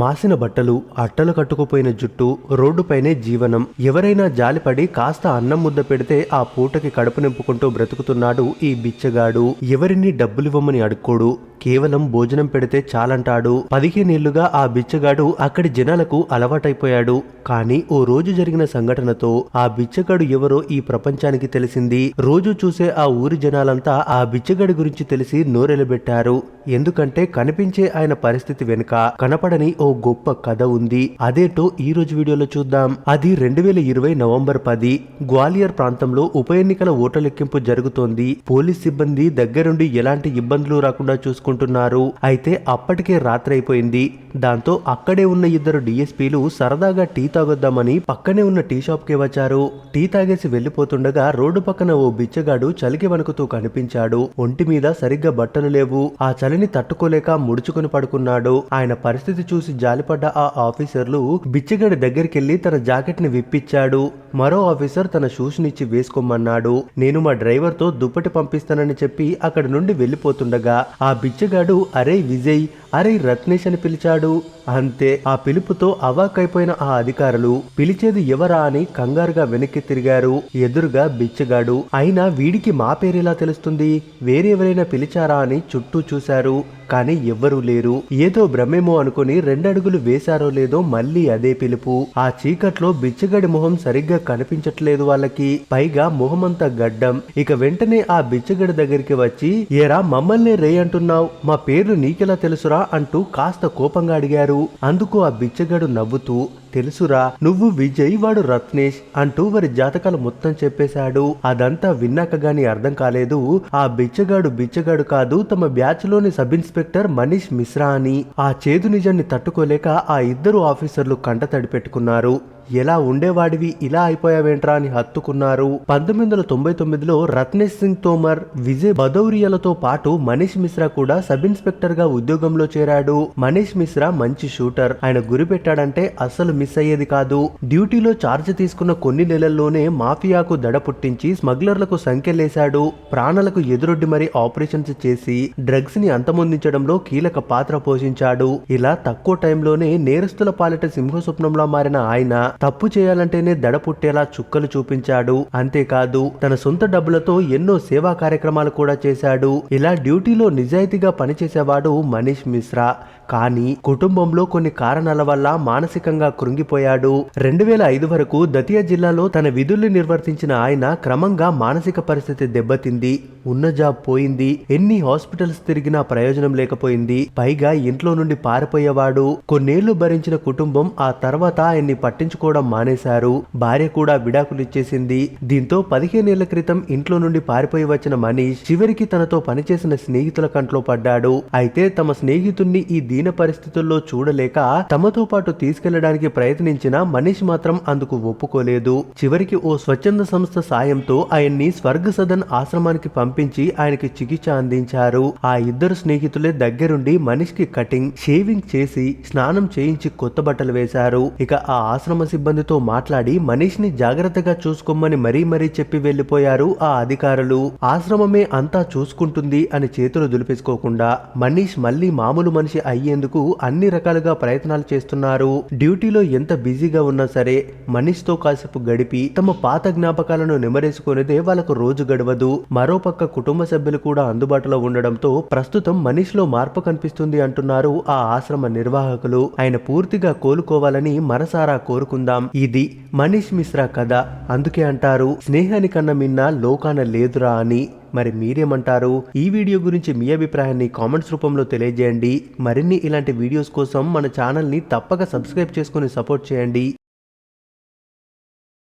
మాసిన బట్టలు, అట్టలు కట్టుకుపోయిన జుట్టు, రోడ్డుపైనే జీవనం. ఎవరైనా జాలిపడి కాస్త అన్నం ముద్ద పెడితే ఆ పూటకి కడుపు నింపుకుంటూ బ్రతుకుతున్నాడు ఈ బిచ్చగాడు. ఎవరిని డబ్బులివ్వమని అడుక్కోడు, కేవలం భోజనం పెడితే చాలంటాడు. 15 ఏళ్లుగా ఆ బిచ్చగాడు అక్కడి జనాలకు అలవాటైపోయాడు. కానీ ఓ రోజు జరిగిన సంఘటనతో ఆ బిచ్చగాడు ఎవరో ఈ ప్రపంచానికి తెలిసింది. రోజు చూసే ఆ ఊరి జనాలంతా ఆ బిచ్చగాడి గురించి తెలిసి నోరెలబెట్టారు. ఎందుకంటే కనిపించే ఆయన పరిస్థితి వెనుక కనపడని ఓ గొప్ప కథ ఉంది. అదేటో ఈ రోజు వీడియోలో చూద్దాం. అది 2020 నవంబర్ 10 గ్వాలియర్ ప్రాంతంలో ఉప ఎన్నికల ఓట్ల లెక్కింపు జరుగుతోంది. పోలీస్ సిబ్బంది దగ్గరుండి ఎలాంటి ఇబ్బందులు రాకుండా చూసుకుంటున్నారు. అయితే అప్పటికే రాత్రి అయిపోయింది. దాంతో అక్కడే ఉన్న ఇద్దరు డిఎస్పీలు సరదాగా టీ తాగొద్దామని పక్కనే ఉన్న టీ షాప్ కి వచ్చారు. టీ తాగేసి వెళ్లిపోతుండగా రోడ్డు పక్కన ఓ బిచ్చగాడు చలికి వణుకుతూ కనిపించాడు. ఒంటి మీద సరిగ్గా బట్టలు లేవు. ఆ చలిని తట్టుకోలేక ముడుచుకుని పడుకున్నాడు. ఆయన పరిస్థితి చూసి జాలిపడ్డ ఆ ఆఫీసర్లు బిచ్చగాడి దగ్గరికెళ్లి తన జాకెట్ ని విప్పిచ్చాడు. మరో ఆఫీసర్ తన షూస్ నిచ్చి వేసుకోమన్నాడు. నేను మా డ్రైవర్ తో దుప్పటి పంపిస్తానని చెప్పి అక్కడి నుండి వెళ్లిపోతుండగా ఆ బిచ్చగాడు అరే విజయ్, అరే రత్నేష్ అని పిలిచాడు. అంతే, ఆ పిలుపుతో అవాక్కైపోయిన ఆ అధికారులు పిలిచేది ఎవరా అని కంగారుగా వెనక్కి తిరిగారు. ఎదురుగా బిచ్చగాడు. అయినా వీడికి మా పేరెలా తెలుస్తుంది, వేరెవరైనా పిలిచారా అని చుట్టూ చూశారు. కానీ ఎవ్వరూ లేరు. ఏదో భ్రమేమో అనుకుని 2 అడుగులు వేశారో లేదో మళ్ళీ అదే పిలుపు. ఆ చీకట్లో బిచ్చగాడి మొహం సరిగ్గా కనిపించట్లేదు వాళ్ళకి. పైగా మొహమంతా గడ్డం. ఇక వెంటనే ఆ బిచ్చగాడి దగ్గరికి వచ్చి, ఏరా మమ్మల్ని రే అంటున్నావు, మా పేర్లు నీకెలా తెలుసురా అంటూ కాస్త కోపంగా అడిగారు. అందుకు ఆ బిచ్చగాడు నవ్వుతూ, తెలుసురా, నువ్వు విజయ్, వాడు రత్నేష్ అంటూ వారి జాతకాలు మొత్తం చెప్పేశాడు. అదంతా విన్నాక గాని అర్థం కాలేదు ఆ బిచ్చగాడు కాదు, తమ బ్యాచ్ లోని సబ్ ఇన్స్పెక్టర్ మనీష్ మిశ్రా అని. ఆ చేదు నిజాన్ని తట్టుకోలేక ఆ ఇద్దరు ఆఫీసర్లు కంటతడి పెట్టుకున్నారు. ఎలా ఉండేవాడివి ఇలా అయిపోయావేంట్రా అని హత్తుకున్నారు. 1999లో రత్నేష్ సింగ్ తోమర్, విజయ్ భదౌరియలతో పాటు మనీష్ మిశ్రా కూడా సబ్ ఇన్స్పెక్టర్ గా ఉద్యోగంలో చేరాడు. మనీష్ మిశ్రా మంచి షూటర్. ఆయన గురి పెట్టాడంటే అస్సలు మిస్ అయ్యేది కాదు. డ్యూటీలో ఛార్జ్ తీసుకున్న కొన్ని నెలల్లోనే మాఫియాకు దడ పుట్టించి స్మగ్లర్లకు సంఖ్యలేశాడు. ప్రాణాలకు ఎదురొడ్డి మరీ ఆపరేషన్స్ చేసి డ్రగ్స్ ని అంతమొందించడంలో కీలక పాత్ర పోషించాడు. ఇలా తక్కువ టైంలోనే నేరస్తుల పాలిట సింహస్వప్నంలో మారిన ఆయన తప్పు చేయాలంటేనే దడ పుట్టేలా చుక్కలు చూపించాడు. అంతేకాదు తన సొంత డబ్బులతో ఎన్నో సేవా కార్యక్రమాలు కూడా చేశాడు. ఇలా డ్యూటీలో నిజాయితీగా పనిచేసేవాడు మనీష్ మిశ్రా. కానీ కుటుంబంలో కొన్ని కారణాల వల్ల మానసికంగా కృంగిపోయాడు. 2005 వరకు దతియా జిల్లాలో తన విధుల్ని నిర్వర్తించిన ఆయన క్రమంగా మానసిక పరిస్థితి దెబ్బతింది. ఉన్న జాబ్ పోయింది. ఎన్ని హాస్పిటల్స్ తిరిగినా ప్రయోజనం లేకపోయింది. పైగా ఇంట్లో నుండి పారిపోయేవాడు. కొన్నేళ్లు భరించిన కుటుంబం ఆ తర్వాత ఆయన్ని పట్టించుకోవడం మానేశారు. భార్య కూడా విడాకులిచ్చేసింది. దీంతో 15 ఏళ్ల క్రితం ఇంట్లో నుండి పారిపోయి వచ్చిన మనీష్ చివరికి తనతో పనిచేసిన స్నేహితుల కంట్లో పడ్డాడు. అయితే తమ స్నేహితుణ్ణి ఈ దీన పరిస్థితుల్లో చూడలేక తమతో పాటు తీసుకెళ్లడానికి ప్రయత్నించిన మనీష్ మాత్రం అందుకు ఒప్పుకోలేదు. చివరికి ఓ స్వచ్ఛంద సంస్థ సాయంతో ఆయన్ని స్వర్గ సదన్ ఆశ్రమానికి పంపించి ఆయనకి చికిత్స అందించారు. ఆ ఇద్దరు స్నేహితులే దగ్గరుండి మనీష్ కి కటింగ్, షేవింగ్ చేసి స్నానం చేయించి కొత్త బట్టలు వేశారు. ఇక ఆ ఆశ్రమ సిబ్బందితో మాట్లాడి మనీష్ ని జాగ్రత్తగా చూసుకోమని మరీ చెప్పి వెళ్లిపోయారు ఆ అధికారులు. ఆశ్రమమే అంతా చూసుకుంటుంది అని చేతులు దులిపేసుకోకుండా మనీష్ మళ్లీ మామూలు మనిషి అయ్యేందుకు అన్ని రకాలుగా ప్రయత్నాలు చేస్తున్నారు. డ్యూటీలో ఎంత బిజీగా ఉన్నా సరే మనీష్ తో కాసేపు గడిపి తమ పాత జ్ఞాపకాలను నెమరేసుకునేదే వాళ్ళకు రోజు గడవదు. మరోపక్క కుటుంబ సభ్యులు కూడా అందుబాటులో ఉండడంతో ప్రస్తుతం మనీష్ లో మార్పు కనిపిస్తుంది అంటున్నారు ఆ ఆశ్రమ నిర్వాహకులు. ఆయన పూర్తిగా కోలుకోవాలని మనసారా కోరుకుందాం. ఇది మనీష్ మిశ్రా కథ. అందుకే అంటారు, స్నేహానికన్నా మిన్న లోకాన లేదురా అని. మరి మీరేమంటారు? ఈ వీడియో గురించి మీ అభిప్రాయాన్ని కామెంట్స్ రూపంలో తెలియజేయండి. మరిన్ని ఇలాంటి వీడియోస్ కోసం మన ఛానల్ ని తప్పక సబ్స్క్రైబ్ చేసుకుని సపోర్ట్ చేయండి.